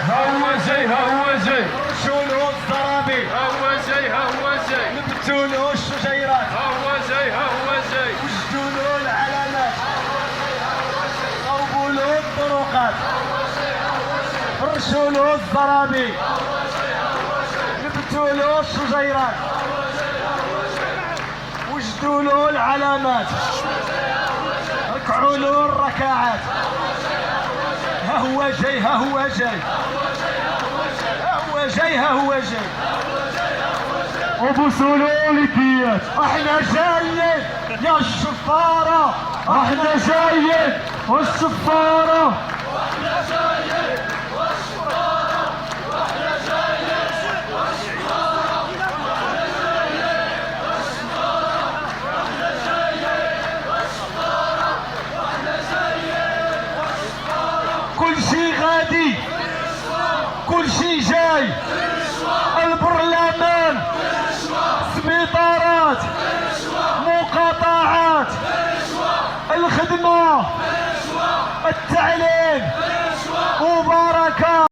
هو جاي هو جاي رشولو الزرابي هو جاي هو جاي نبتولو الشجيرات هو جاي هو جاي وجدولو العلامات صوبولو الطرقات رشولو الزرابي نبتولو الشجيرات وجدولو العلامات ركعولو الركعات ها هو جاي ها هو جاي ها هو جاي ها هو جاي وبوسوا الوليديات احنا جايين يا الشفارة احنا جايين والسفارة كل شي غادي كل شي جاي البرلمان سبيطارات مقاطعات الخدمة التعليم مباركة